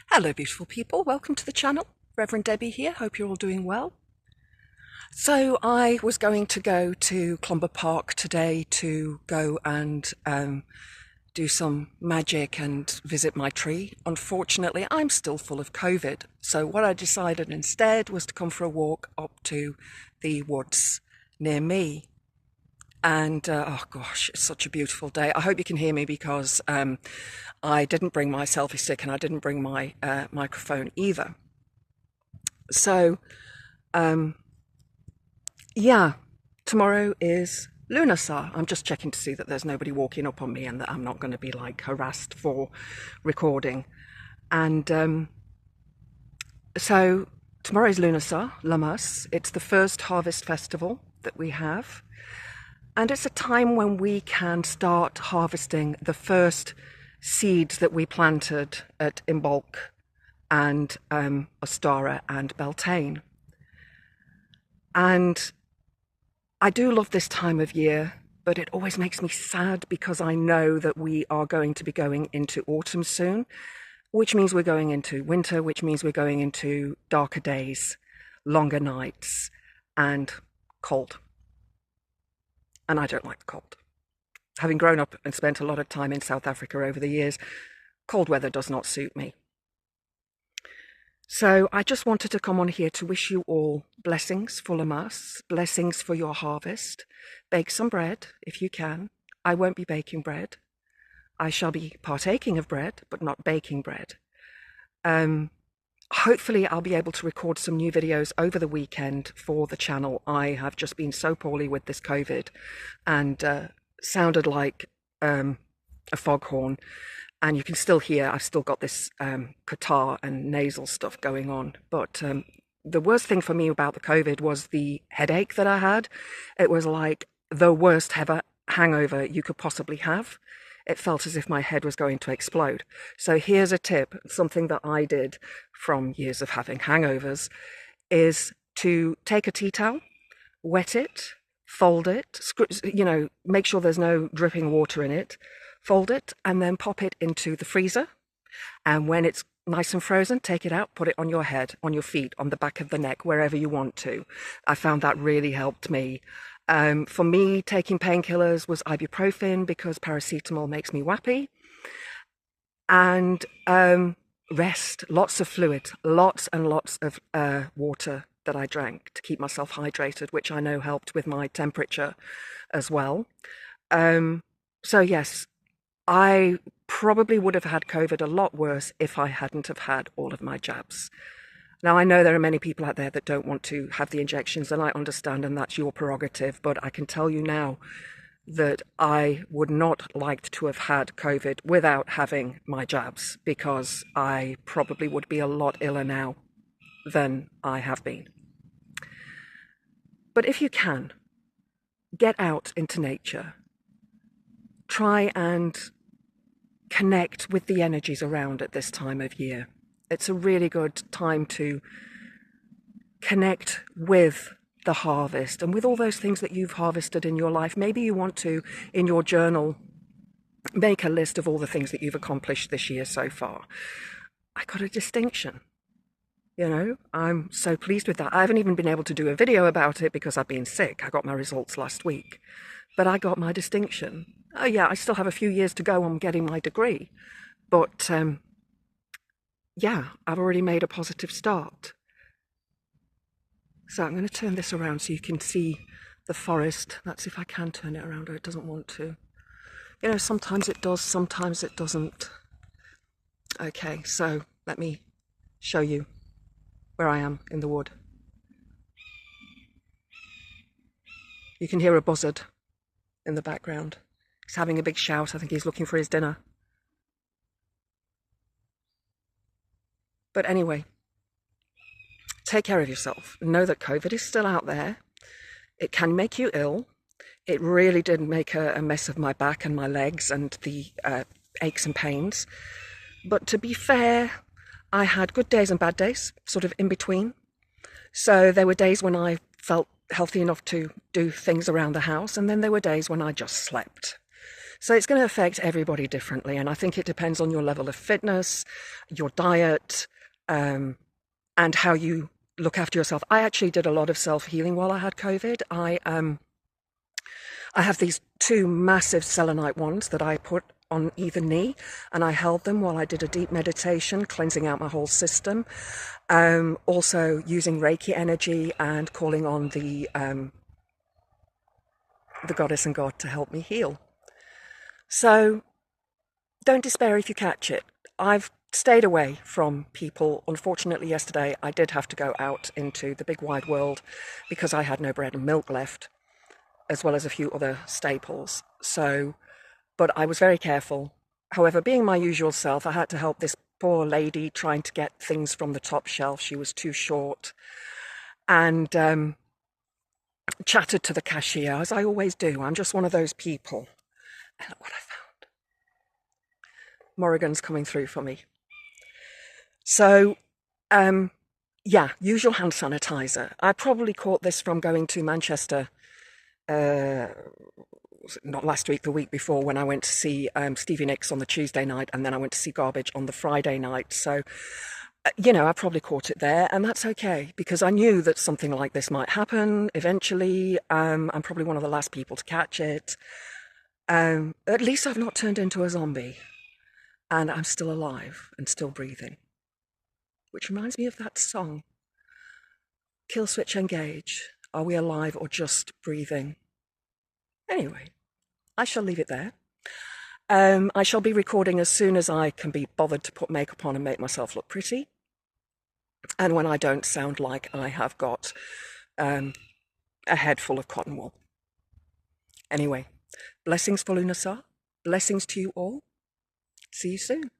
Hello beautiful people, welcome to the channel. Reverend Debbie here, hope you're all doing well. So I was going to go to Clomber Park today to go and do some magic and visit my tree. Unfortunately, I'm still full of COVID. So what I decided instead was to come for a walk up to the woods near me. And oh gosh, it's such a beautiful day. I hope you can hear me because I didn't bring my selfie stick and I didn't bring my microphone either. So yeah, tomorrow is Lughnassad. I'm just checking to see that there's nobody walking up on me and that I'm not going to be like harassed for recording. And so tomorrow is Lughnassad, Lammas. It's the first harvest festival that we have. And it's a time when we can start harvesting the first seeds that we planted at Imbolc and Ostara and Beltane. And I do love this time of year, but it always makes me sad because I know that we are going to be going into autumn soon, which means we're going into winter, which means we're going into darker days, longer nights, and cold. And I don't like the cold. Having grown up and spent a lot of time in South Africa over the years, cold weather does not suit me. So I just wanted to come on here to wish you all blessings for Lammas, blessings for your harvest. Bake some bread if you can. I won't be baking bread. I shall be partaking of bread, but not baking bread. Hopefully I'll be able to record some new videos over the weekend for the channel. I have just been so poorly with this COVID and sounded like a foghorn. And you can still hear, I've still got this catarrh and nasal stuff going on. But the worst thing for me about the COVID was the headache that I had. It was like the worst hangover you could possibly have. It felt as if my head was going to explode. So here's a tip, something that I did from years of having hangovers, is to take a tea towel, wet it, fold it, make sure there's no dripping water in it, fold it, and then pop it into the freezer. And when it's nice and frozen, take it out, put it on your head, on your feet, on the back of the neck, wherever you want to. I found that really helped me. For me, taking painkillers was ibuprofen because paracetamol makes me wappy. And rest, lots of fluid, lots and lots of water that I drank to keep myself hydrated, which I know helped with my temperature as well. So yes, I probably would have had COVID a lot worse if I hadn't have had all of my jabs. Now, I know there are many people out there that don't want to have the injections, and I understand, and that's your prerogative, but I can tell you now that I would not like to have had COVID without having my jabs, because I probably would be a lot iller now than I have been. But if you can, get out into nature. Try and connect with the energies around at this time of year. It's a really good time to connect with the harvest and with all those things that you've harvested in your life. Maybe you want to, in your journal, make a list of all the things that you've accomplished this year so far. I got a distinction. I'm so pleased with that. I haven't even been able to do a video about it because I've been sick. I got my results last week, but I got my distinction. Oh yeah, I still have a few years to go on getting my degree, but yeah, I've already made a positive start. So I'm going to turn this around so you can see the forest. That's if I can turn it around, or it doesn't want to. Sometimes it does, sometimes it doesn't. Okay, so let me show you where I am in the wood. You can hear a buzzard in the background. He's having a big shout. I think he's looking for his dinner. But anyway, take care of yourself. Know that COVID is still out there. It can make you ill. It really did make a mess of my back and my legs and the aches and pains. But to be fair, I had good days and bad days, sort of in between. So there were days when I felt healthy enough to do things around the house, and then there were days when I just slept. So it's going to affect everybody differently. And I think it depends on your level of fitness, your diet, and how you look after yourself. I actually did a lot of self-healing while I had COVID. I have these two massive selenite wands that I put on either knee, and I held them while I did a deep meditation, cleansing out my whole system. Also using Reiki energy and calling on the goddess and god to help me heal. So don't despair if you catch it. I've stayed away from people. Unfortunately, yesterday I did have to go out into the big wide world because I had no bread and milk left, as well as a few other staples. So, but I was very careful. However, being my usual self, I had to help this poor lady trying to get things from the top shelf. She was too short. And chatted to the cashier, as I always do. I'm just one of those people. And look what I found. Morrigan's coming through for me. So, yeah, use your hand sanitizer. I probably caught this from going to Manchester, not last week, the week before, when I went to see Stevie Nicks on the Tuesday night, and then I went to see Garbage on the Friday night. So, you know, I probably caught it there, and that's okay, because I knew that something like this might happen eventually. I'm probably one of the last people to catch it. At least I've not turned into a zombie, and I'm still alive and still breathing. Which reminds me of that song, Kill Switch Engage. Are we alive or just breathing? Anyway, I shall leave it there. I shall be recording as soon as I can be bothered to put makeup on and make myself look pretty. And when I don't sound like I have got a head full of cotton wool. Anyway, blessings for Lughnassad. Blessings to you all. See you soon.